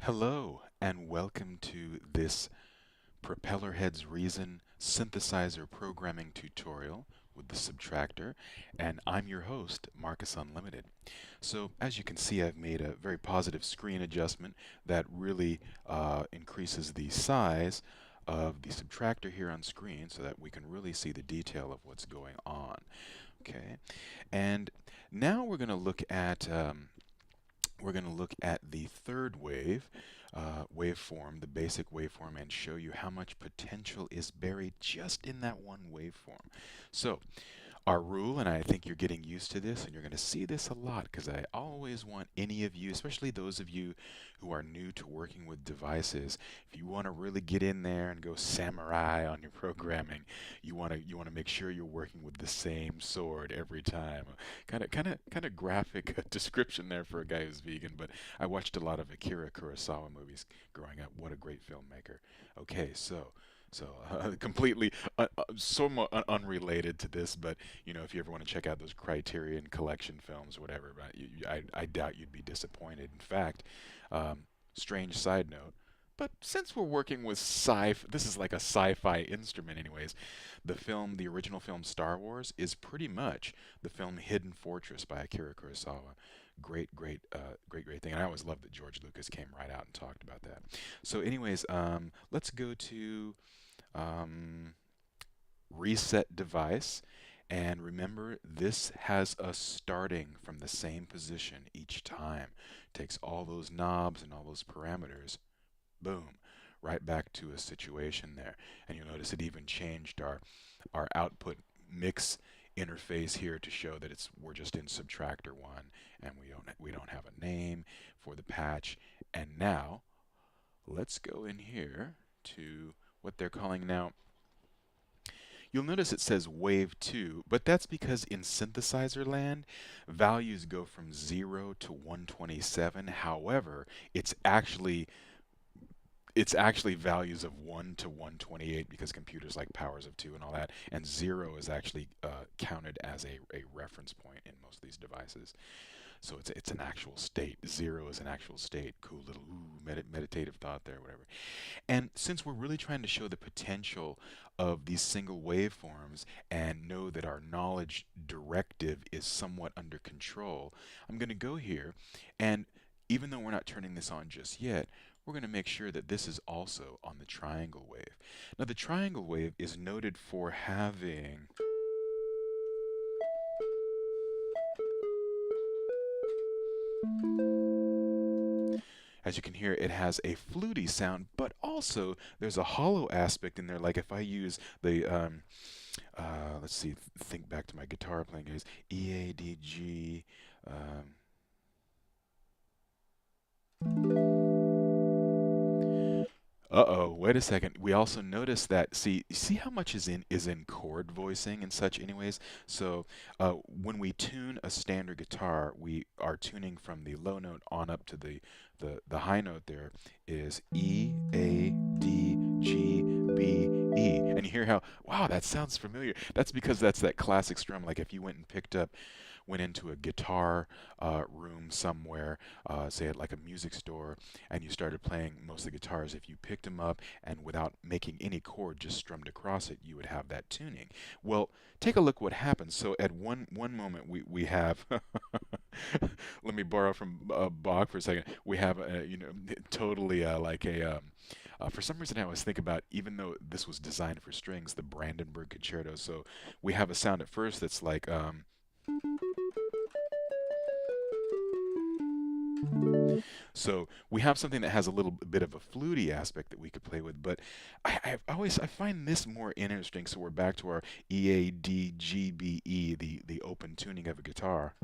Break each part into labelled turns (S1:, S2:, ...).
S1: Hello, and welcome to this Propellerheads Reason synthesizer programming tutorial with the subtractor, and I'm your host, Marcus Unlimited. So, as you can see, I've made a very positive screen adjustment that really increases the size of the subtractor here on screen so that we can really see the detail of what's going on. Okay, and now we're going to look at the third waveform, the basic waveform, and show you how much potential is buried just in that one waveform. So, our rule, and I think you're getting used to this, and you're going to see this a lot because I always want any of you, especially those of you who are new to working with devices, if you want to really get in there and go samurai on your programming, you want to make sure you're working with the same sword every time. Kind of graphic description there for a guy who's vegan, but I watched a lot of Akira Kurosawa movies growing up. What a great filmmaker. Okay, so completely somewhat unrelated to this, but if you ever want to check out those Criterion Collection films or whatever, but I doubt you'd be disappointed. In fact, strange side note, but since we're working with this is like a sci-fi instrument anyways, the original film Star Wars is pretty much the film Hidden Fortress by Akira Kurosawa. Great thing. And I always loved that George Lucas came right out and talked about that. So anyways, let's go to um, reset device. And remember, this has us starting from the same position each time. Takes all those knobs and all those parameters, boom, right back to a situation there. And you'll notice it even changed our output mix interface here to show that we're just in subtractor 1 and we don't have a name for the patch. And now let's go in here to what they're calling now. You'll notice it says wave 2, but that's because in synthesizer land, values go from 0 to 127. However, it's actually values of 1 to 128 because computers like powers of 2 and all that, and 0 is actually counted as a reference point in most of these devices. So it's an actual state. 0 is an actual state. Cool little meditative thought there, whatever. And since we're really trying to show the potential of these single waveforms and know that our knowledge directive is somewhat under control, I'm going to go here, and even though we're not turning this on just yet, we're going to make sure that this is also on the triangle wave. Now the triangle wave is noted for having as you can hear, it has a fluty sound, but also there's a hollow aspect in there. Like if I use the, let's see, think back to my guitar playing is E, A, D, G. Uh-oh, wait a second. We also notice that, see how much is in chord voicing and such anyways? So when we tune a standard guitar, we are tuning from the low note on up to the high note there is E, A, D, G, B, E. And you hear how, wow, that sounds familiar. That's because that's that classic strum. Like if you went into a guitar room somewhere, say at like a music store, and you started playing most of the guitars, if you picked them up and without making any chord, just strummed across it, you would have that tuning. Well, take a look what happens. So at one moment we have, let me borrow from Bach for a second. We have totally like a for some reason, I always think about, even though this was designed for strings, the Brandenburg Concerto. So we have a sound at first that's like. So we have something that has a little bit of a fluty aspect that we could play with, but I find this more interesting. So we're back to our E A D G B E, the open tuning of a guitar.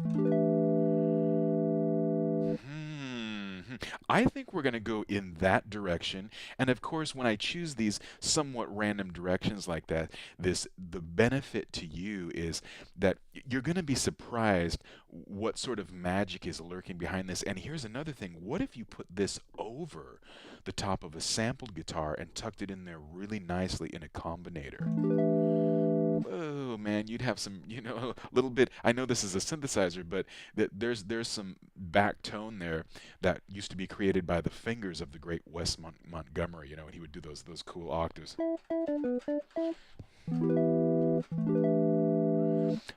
S1: I think we're going to go in that direction. And of course, when I choose these somewhat random directions like that, the benefit to you is that you're going to be surprised what sort of magic is lurking behind this. And here's another thing. What if you put this over the top of a sampled guitar and tucked it in there really nicely in a combinator? whoa, man, you'd have some, a little bit. I know this is a synthesizer, but there's some back tone there that used to be created by the fingers of the great Wes Montgomery, and he would do those cool octaves.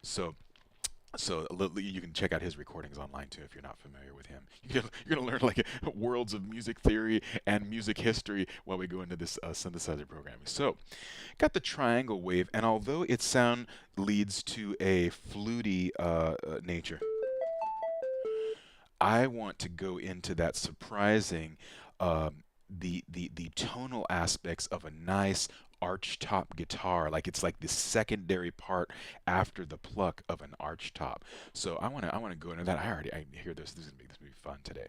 S1: So you can check out his recordings online too if you're not familiar with him. You're gonna learn like worlds of music theory and music history while we go into this synthesizer programming. So, got the triangle wave, and although its sound leads to a fluty nature, I want to go into that surprising, the tonal aspects of a nice archtop guitar. Like it's like the secondary part after the pluck of an archtop. So I wanna go into that. I hear this. This is gonna be fun today.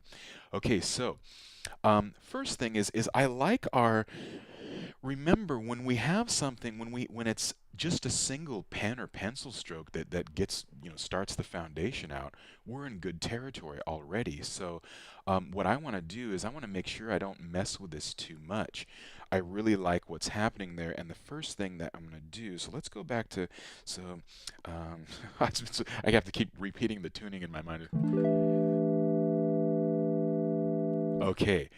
S1: Okay, so first thing is I like our. Remember, when we have something, when it's just a single pen or pencil stroke that gets, starts the foundation out, we're in good territory already. So what I want to do is I want to make sure I don't mess with this too much. I really like what's happening there, and the first thing that I'm going to do, so let's go back to, so um, I have to keep repeating the tuning in my mind. Okay,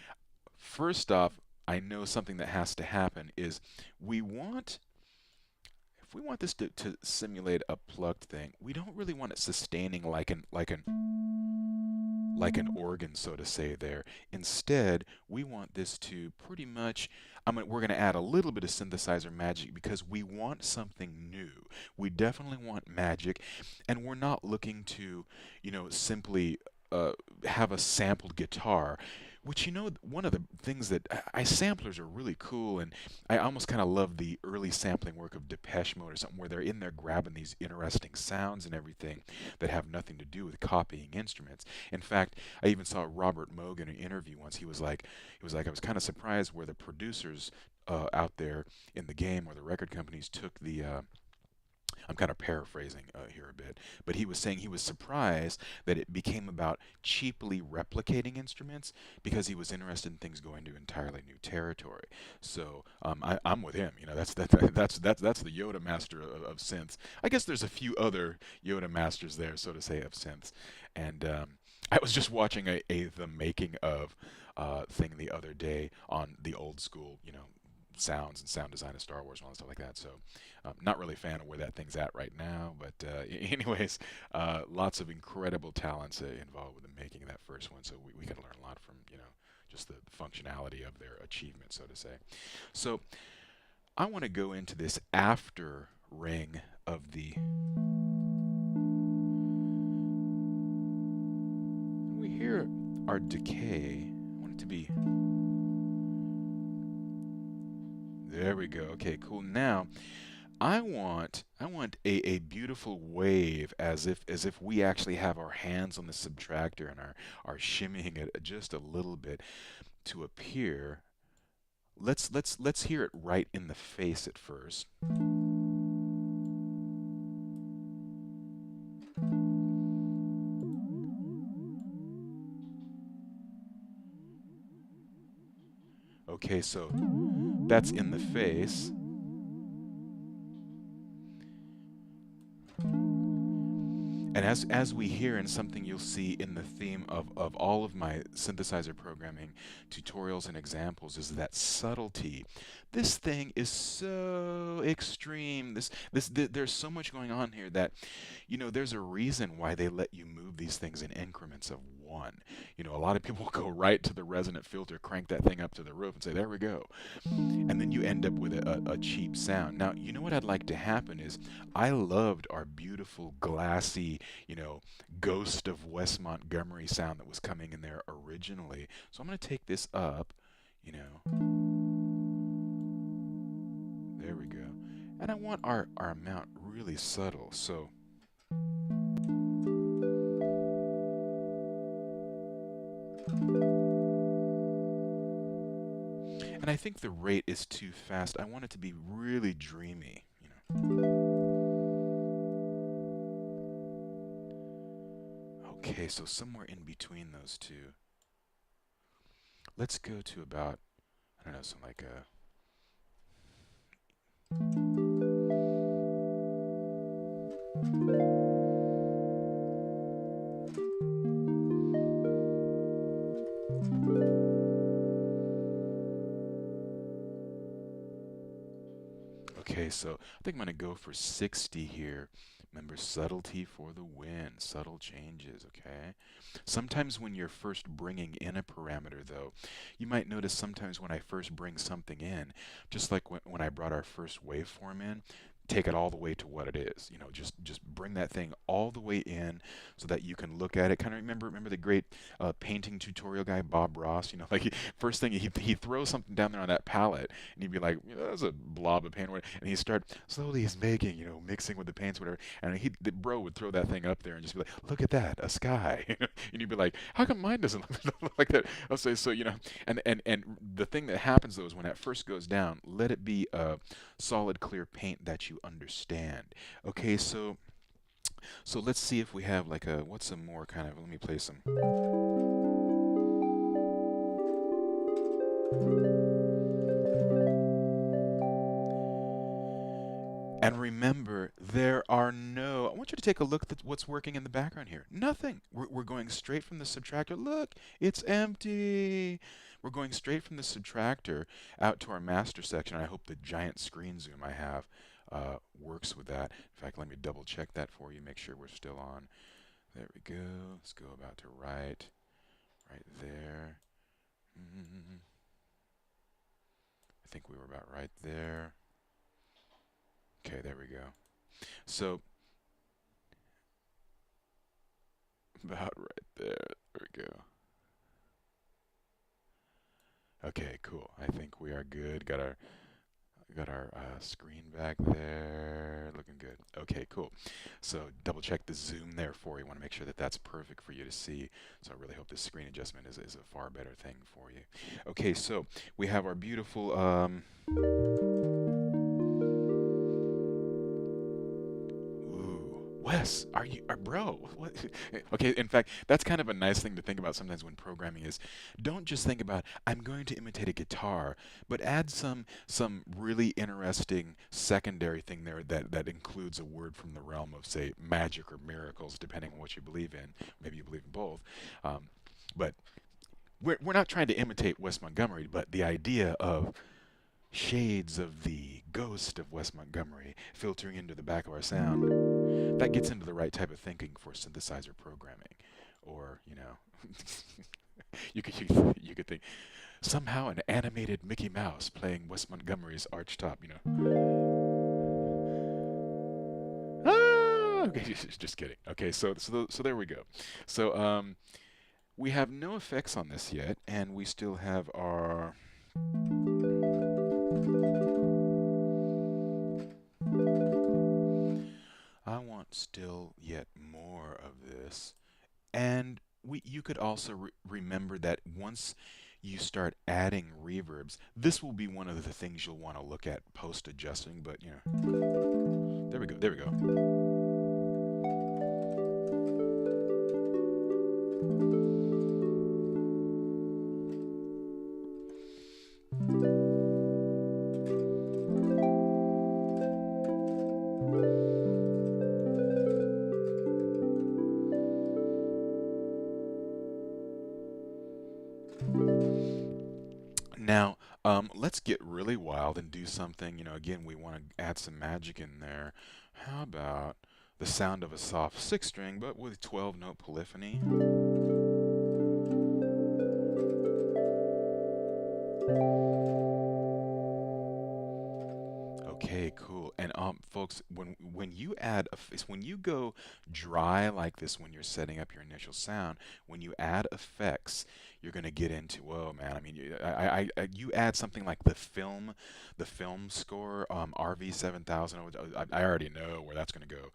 S1: first off, I know something that has to happen is we want, if we want this to simulate a plucked thing, we don't really want it sustaining like an organ, so to say there. Instead, we want this to pretty much, we're going to add a little bit of synthesizer magic because we want something new. We definitely want magic, and we're not looking to, simply have a sampled guitar. Which, one of the things that samplers are really cool, and I almost kind of love the early sampling work of Depeche Mode or something, where they're in there grabbing these interesting sounds and everything that have nothing to do with copying instruments. In fact, I even saw Robert Moog in an interview once. He was like, I was kind of surprised where the producers out there in the game, or the record companies, took the I'm kind of paraphrasing here a bit, but he was saying he was surprised that it became about cheaply replicating instruments because he was interested in things going to entirely new territory. So I'm with him. That's the Yoda master of synths. I guess there's a few other Yoda masters there, so to say, of synths. And I was just watching a the making of thing the other day on the old school, sounds and sound design of Star Wars and all that stuff like that. So, not really a fan of where that thing's at right now. But anyways, lots of incredible talents involved with the making of that first one. So we got to learn a lot from just the functionality of their achievement, so to say. So I want to go into this after ring of the. We hear our decay. I want it to be. There we go. Okay, cool. Now, I want a beautiful wave, as if we actually have our hands on the subtractor and are shimmying it just a little bit to appear. Let's hear it right in the face at first. Okay, so that's in the face. And as we hear, and something you'll see in the theme of all of my synthesizer programming tutorials and examples, is that subtlety. This thing is so extreme. There's so much going on here that, there's a reason why they let you move these things in increments of one. A lot of people go right to the resonant filter, crank that thing up to the roof, and say, there we go. And then you end up with a cheap sound. Now, what I'd like to happen is, I loved our beautiful, glassy, ghost of Wes Montgomery sound that was coming in there originally. So I'm going to take this up, there we go. And I want our amount really subtle. So and I think the rate is too fast. I want it to be really dreamy. Okay, so somewhere in between those two. Let's go to about, I don't know, something like a. Okay, so I think I'm going to go for 60 here. Remember, subtlety for the win, subtle changes, okay? Sometimes when you're first bringing in a parameter, though, you might notice sometimes when I first bring something in, just like when I brought our first waveform in, take it all the way to what it is. You know, just bring that thing all the way in so that you can look at it. Kind of remember the great painting tutorial guy Bob Ross. You know, like first thing he throws something down there on that palette, and he'd be like, "That's a blob of paint," and he'd start slowly he's making, mixing with the paints, whatever. And the bro would throw that thing up there and just be like, "Look at that, a sky," and you'd be like, "How come mine doesn't look like that?" I'll say so, and the thing that happens though is when that first goes down, let it be a solid, clear paint that you understand. Okay, so let's see if we have like what's some more kind of, let me play some. And remember, I want you to take a look at what's working in the background here. Nothing. We're going straight from the subtractor. Look, it's empty. We're going straight from the subtractor out to our master section. I hope the giant screen zoom I have works with that. In fact, let me double check that for you, make sure we're still on. There we go. Let's go about to right there. I think we were about right there. Okay, there we go. So, about right there. There we go. Okay, cool. I think we are good. Got our screen back there. Looking good. Okay, cool. So double check the zoom there for you. Want to make sure that that's perfect for you to see. So I really hope this screen adjustment is a far better thing for you. Okay, so we have our beautiful Wes, bro? What? Okay, in fact, that's kind of a nice thing to think about sometimes when programming is, don't just think about I'm going to imitate a guitar, but add some really interesting secondary thing there that includes a word from the realm of, say, magic or miracles, depending on what you believe in. Maybe you believe in both, but we're not trying to imitate Wes Montgomery, but the idea of shades of the ghost of Wes Montgomery filtering into the back of our sound, that gets into the right type of thinking for synthesizer programming. Or, you could think somehow an animated Mickey Mouse playing Wes Montgomery's archtop. Ah, okay, just kidding. Okay, so there we go. So we have no effects on this yet, and we still have our I want still yet more of this. And you could also remember that once you start adding reverbs, this will be one of the things you'll want to look at post adjusting, but there we go, there we go. Now, let's get really wild and do something. Again, we want to add some magic in there. How about the sound of a soft six string, but with 12-note polyphony? Okay, cool. And folks, when you when you go dry like this when you're setting up your initial sound, when you add effects, you're going to get into, whoa, man. I mean, you add something like the film score, RV7000. I already know where that's going to go.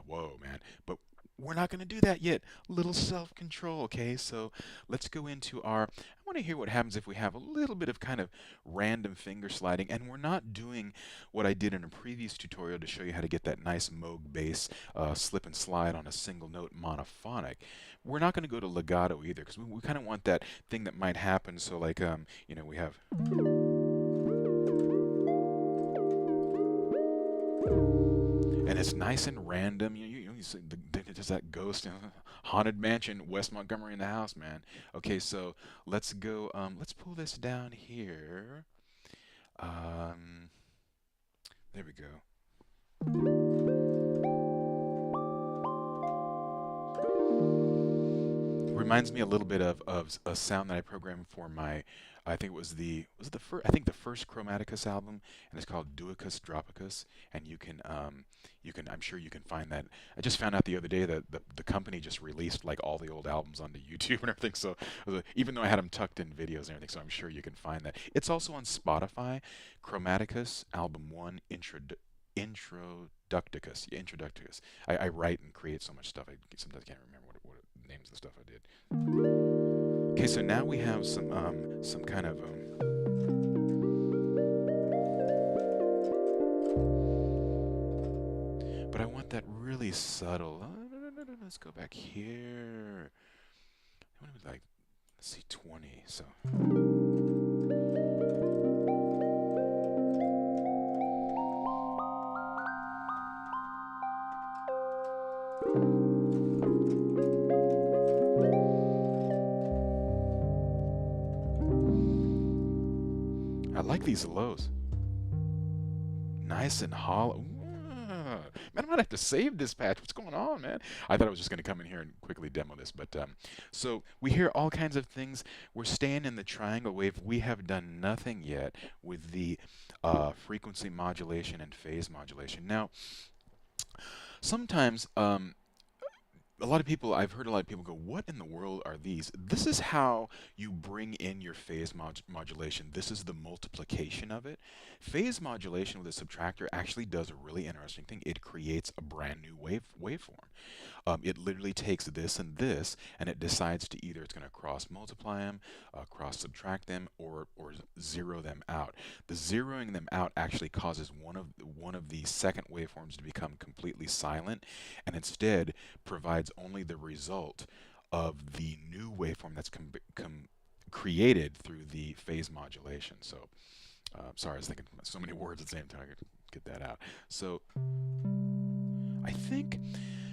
S1: Whoa, man. But we're not going to do that yet. Little self-control, okay? So let's go into I want to hear what happens if we have a little bit of kind of random finger sliding, and we're not doing what I did in a previous tutorial to show you how to get that nice Moog bass slip and slide on a single note monophonic. We're not going to go to legato either, because we kind of want that thing that might happen. So like, we have. And it's nice and random. You see there's that ghost, haunted mansion, Wes Montgomery in the house, man. Okay, so let's go. Let's pull this down here. Um, There we go. Reminds me a little bit of a sound that I programmed for my, I think it was it the first, I think the first Chromaticus album, and it's called Duicus Dropicus, and I'm sure you can find that. I just found out the other day that the company just released like all the old albums onto YouTube and everything, so even though I had them tucked in videos and everything, so I'm sure you can find that. It's also on Spotify, Chromaticus, Album 1, Introducticus. Yeah, Introducticus. I write and create so much stuff, I sometimes can't remember what names of the stuff I did. Okay, so now we have some kind of but I want that really subtle. Let's go back here. I want to be like, let's see, 20. So. I like these lows. Nice and hollow. Man, I might have to save this patch. What's going on, man? I thought I was just going to come in here and quickly demo this. But so we hear all kinds of things. We're staying in the triangle wave. We have done nothing yet with the frequency modulation and phase modulation. Now, sometimes I've heard a lot of people go, what in the world are these? This is how you bring in your phase modulation. This is the multiplication of it. Phase modulation with a subtractor actually does a really interesting thing. It creates a brand new waveform. It literally takes this and this, and it decides to either it's going to cross multiply them, cross subtract them, or zero them out. The zeroing them out actually causes one of the second waveforms to become completely silent, and instead provides only the result of the new waveform that's created through the phase modulation. So, sorry, I was thinking so many words at the same time. I could get that out. So, I think,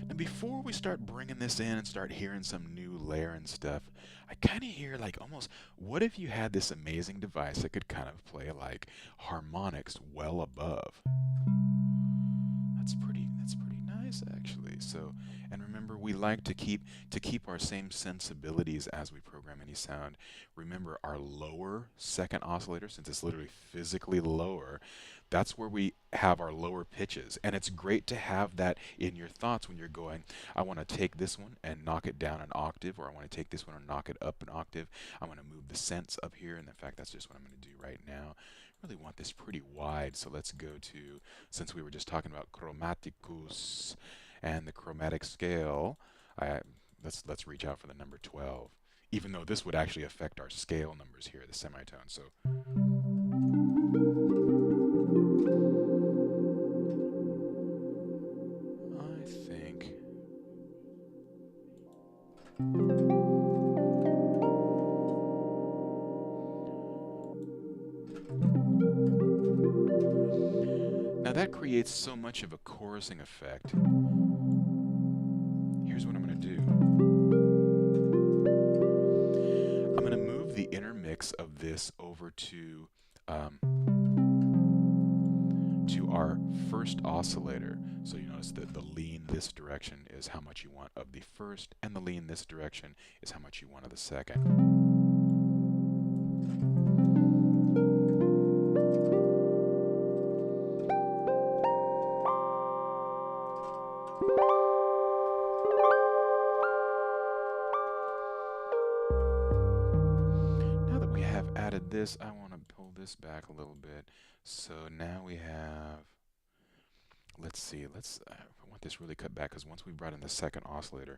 S1: and before we start bringing this in and start hearing some new layer and stuff, I kind of hear like almost, what if you had this amazing device that could kind of play like harmonics well above? That's pretty nice actually. So, and remember, we like to keep our same sensibilities as we program any sound. Remember our lower second oscillator, since it's literally physically lower, that's where we have our lower pitches. And it's great to have that in your thoughts when you're going, I want to take this one and knock it down an octave, or I want to take this one and knock it up an octave. I want to move the sense up here, and in fact, that's just what I'm going to do right now. Really want this pretty wide, so let's go to, since we were just talking about chromaticus and the chromatic scale, let's reach out for the number 12, even though this would actually affect our scale numbers here, the semitone. So I think now that creates so much of a chorusing effect. Here's what I'm going to do. I'm going to move the intermix of this over to our first oscillator. So you notice that the lean this direction is how much you want of the first, and the lean this direction is how much you want of the second. Now that we have added this, I want to pull this back a little bit. So now we have, let's see, I want this really cut back because once we brought in the second oscillator,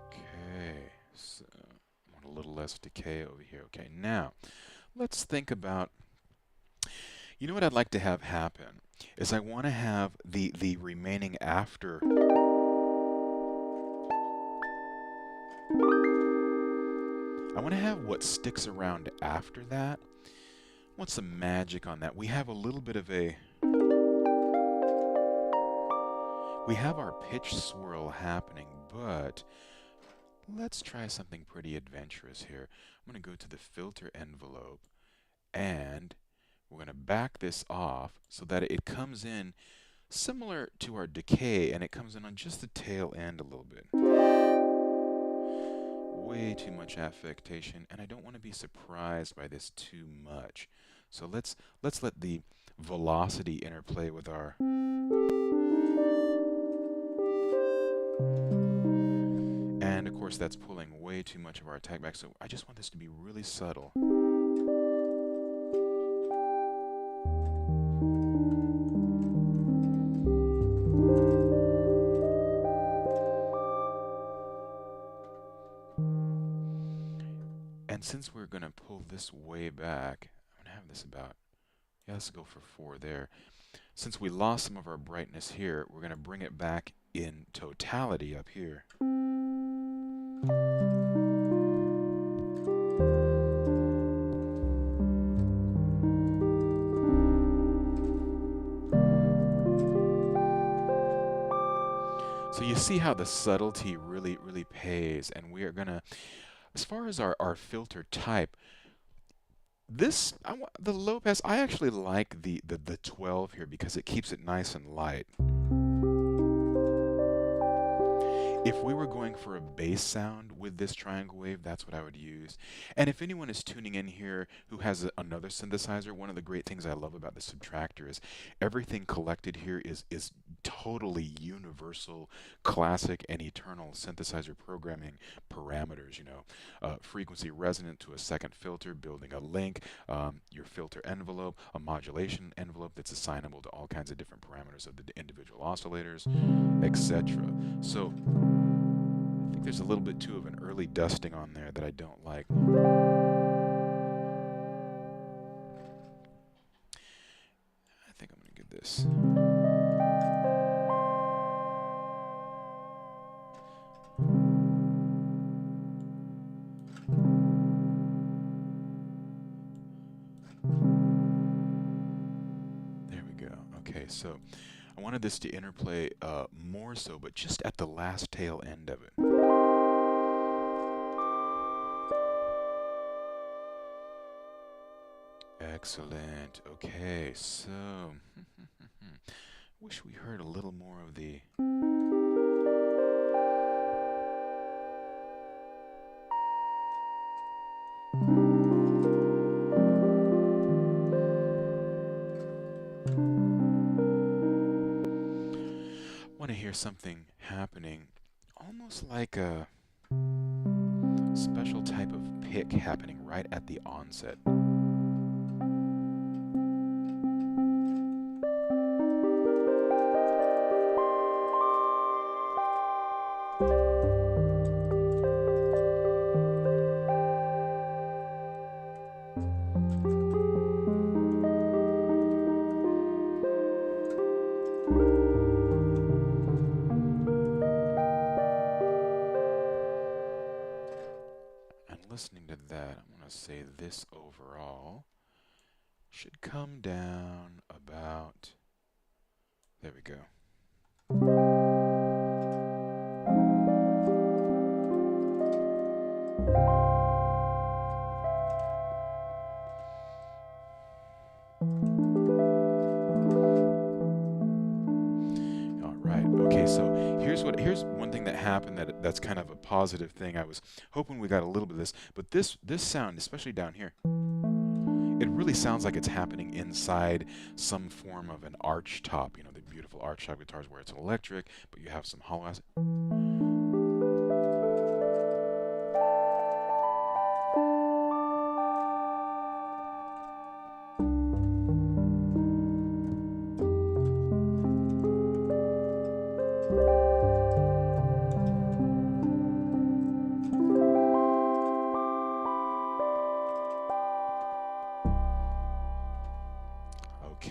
S1: okay, so I want a little less decay over here. Okay, now let's think about, you know what I'd like to have happen is I want to have the remaining after. I want to have what sticks around after that. I want some magic on that. We have a little bit of a... We have our pitch swirl happening, but let's try something pretty adventurous here. I'm going to go to the filter envelope, and we're going to back this off so that it comes in similar to our decay, and it comes in on just the tail end a little bit. Way too much affectation, and I don't want to be surprised by this too much. So let's let the velocity interplay with our... And of course that's pulling way too much of our attack back, so I just want this to be really subtle. And since we're going to pull this way back, I'm going to have this about, yeah, let's go for 4 there. Since we lost some of our brightness here, we're going to bring it back in totality up here. So you see how the subtlety really pays, and we are going to, as far as our filter type, this, the low pass, I actually like the 12 here because it keeps it nice and light. If we were going for a bass sound with this triangle wave, that's what I would use. And if anyone is tuning in here who has another synthesizer, one of the great things I love about the Subtractor is everything collected here is totally universal, classic, and eternal synthesizer programming parameters. You know, frequency resonant to a second filter, building a link, your filter envelope, a modulation envelope that's assignable to all kinds of different parameters of the individual oscillators, etc. So I think there's a little bit too of an early dusting on there that I don't like. I think I'm going to get this. There we go. Okay, so I wanted this to interplay more so, but just at the last tail end of it. Excellent. Okay, so wish we heard a little more of the... Want to hear something happening, almost like a special type of pick happening right at the onset. Listening to that, I'm going to say this overall should come down about, there we go. All right, okay, so here's one thing that happened that's kind of a positive thing. I was hoping we got a little bit of this, but this sound, especially down here, it really sounds like it's happening inside some form of an arch top, you know, the beautiful arch top guitars where it's electric, but you have some hollow acid.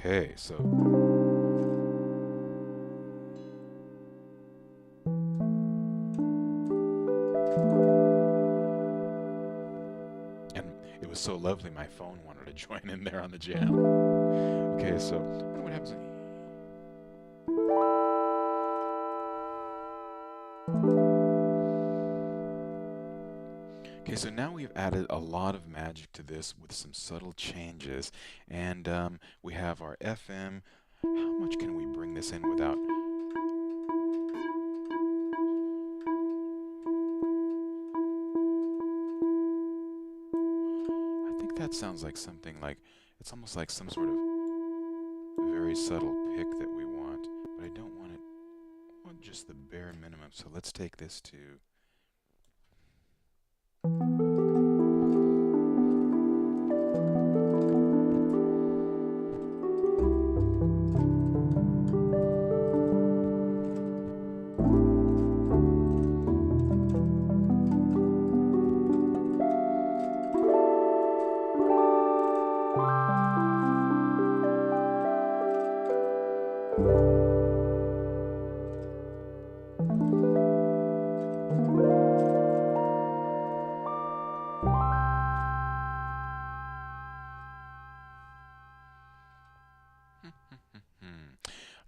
S1: Okay, so was so lovely my phone wanted to join in there on the jam. Okay, so I wonder what happens. Okay, so now we've added a lot of magic to this with some subtle changes, and we have our FM. How much can we bring this in without? I think that sounds like something like, it's almost like some sort of very subtle pick that we want, but I don't want it, I want just the bare minimum. So let's take this to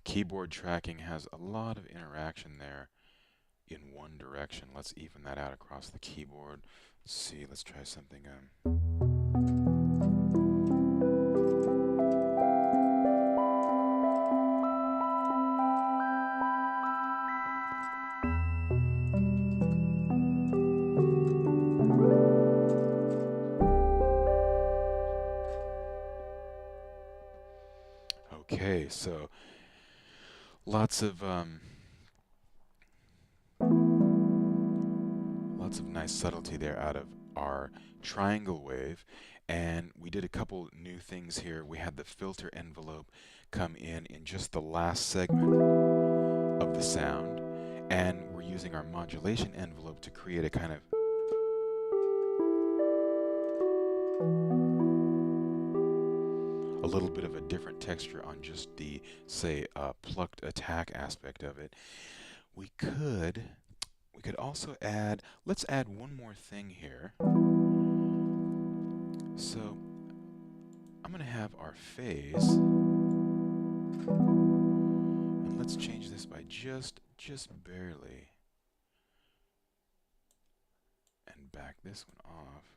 S1: keyboard tracking has a lot of interaction there in one direction. Let's even that out across the keyboard. Let's see, let's try something. Okay, so lots of nice subtlety there out of our triangle wave, and we did a couple new things here. We had the filter envelope come in just the last segment of the sound, and we're using our modulation envelope to create a kind of a little bit of a different texture on just the, say, plucked attack aspect of it. We could also add, let's add one more thing here. So I'm going to have our phase, and let's change this by just barely, and back this one off.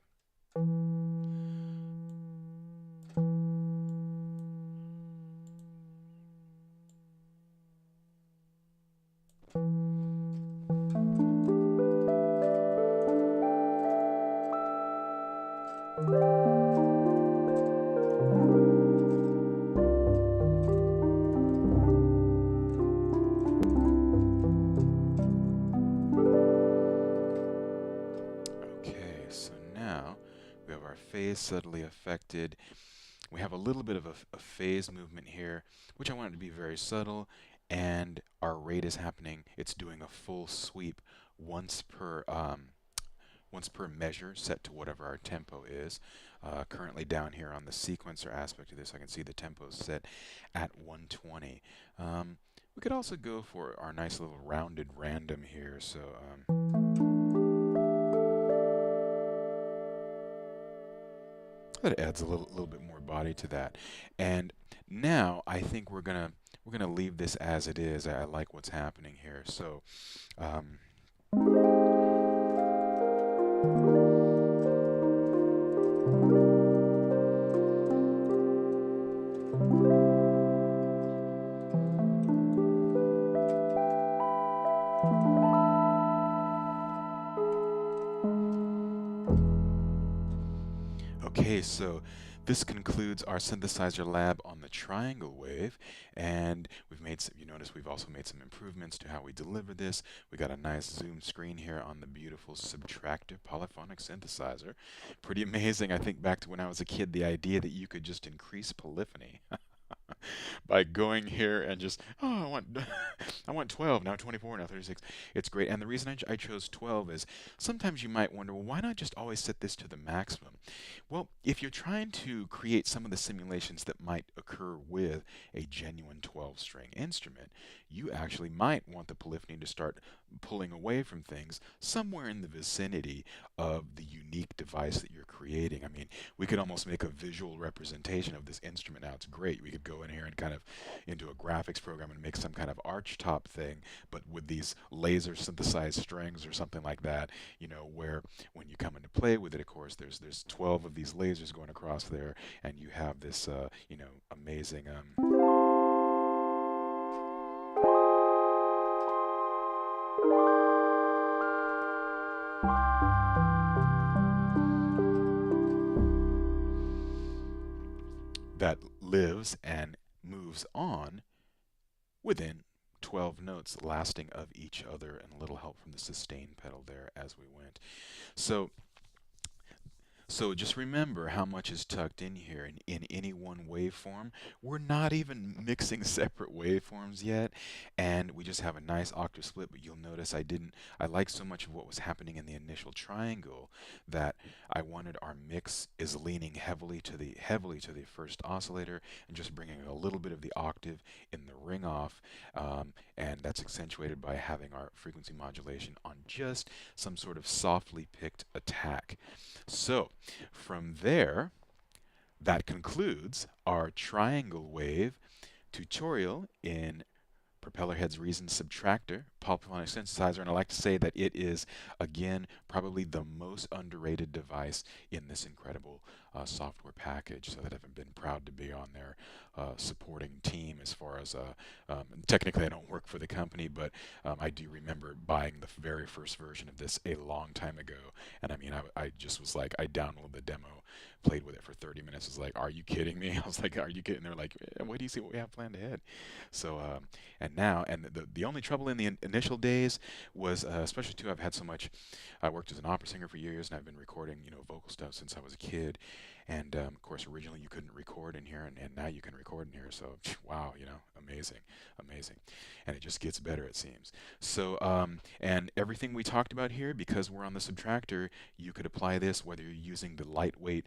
S1: Phase subtly affected. We have a little bit of a phase movement here, which I want it to be very subtle, and our rate is happening. It's doing a full sweep once per measure set to whatever our tempo is. Currently down here on the sequencer aspect of this, I can see the tempo is set at 120. We could also go for our nice little rounded random here. So that adds a little bit more body to that. And now I think we're gonna leave this as it is. I like what's happening here. So okay, so this concludes our synthesizer lab on the triangle wave, and we've made some, you notice we've also made some improvements to how we deliver this. We got a nice zoom screen here on the beautiful subtractive polyphonic synthesizer. Pretty amazing. I think back to when I was a kid, the idea that you could just increase polyphony. by going here and just, oh, I want I want 12, now 24, now 36. It's great. And the reason I chose 12 is sometimes you might wonder, well, why not just always set this to the maximum? Well, if you're trying to create some of the simulations that might occur with a genuine 12-string instrument, you actually might want the polyphony to start pulling away from things somewhere in the vicinity of the unique device that you're creating. I mean, we could almost make a visual representation of this instrument. Now, it's great. We could go in here and kind of into a graphics program and make some kind of arch top thing, but with these laser synthesized strings or something like that, where when you come into play with it, of course, there's 12 of these lasers going across there, and you have this, amazing. That lives and moves on within 12 notes lasting of each other, and a little help from the sustain pedal there as we went. So just remember how much is tucked in here in any one waveform. We're not even mixing separate waveforms yet, and we just have a nice octave split, but you'll notice I like so much of what was happening in the initial triangle that I wanted our mix is leaning heavily to the first oscillator and just bringing a little bit of the octave in the ring off, and that's accentuated by having our frequency modulation on just some sort of softly picked attack. So from there, that concludes our triangle wave tutorial in Propellerheads Reason Subtractor, polyphonic synthesizer, and I like to say that it is, again, probably the most underrated device in this incredible software package, so that I've been proud to be on their supporting team as far as, technically I don't work for the company, but I do remember buying the very first version of this a long time ago, and I mean, I just was like, I downloaded the demo, played with it for 30 minutes, was like, are you kidding me? I was like, are you kidding? They're like, wait do you see what we have planned ahead? So, and the only trouble in the initial days was, especially too, I've had so much. I worked as an opera singer for years, and I've been recording, vocal stuff since I was a kid. And of course, originally you couldn't record in here, and now you can record in here. So wow, amazing, amazing, and it just gets better, it seems. So and everything we talked about here, because we're on the subtractor, you could apply this whether you're using the lightweight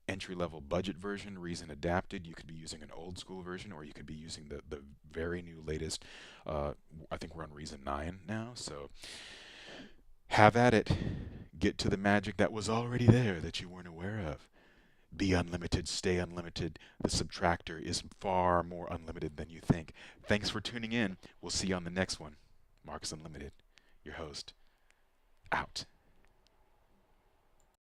S1: entry-level budget version, Reason adapted. You could be using an old school version, or you could be using the very new latest. I think we're on Reason 9 now, so have at it. Get to the magic that was already there that you weren't aware of. Be unlimited, stay unlimited. The subtractor is far more unlimited than you think. Thanks for tuning in. We'll see you on the next one. Marcus Unlimited, your host, out.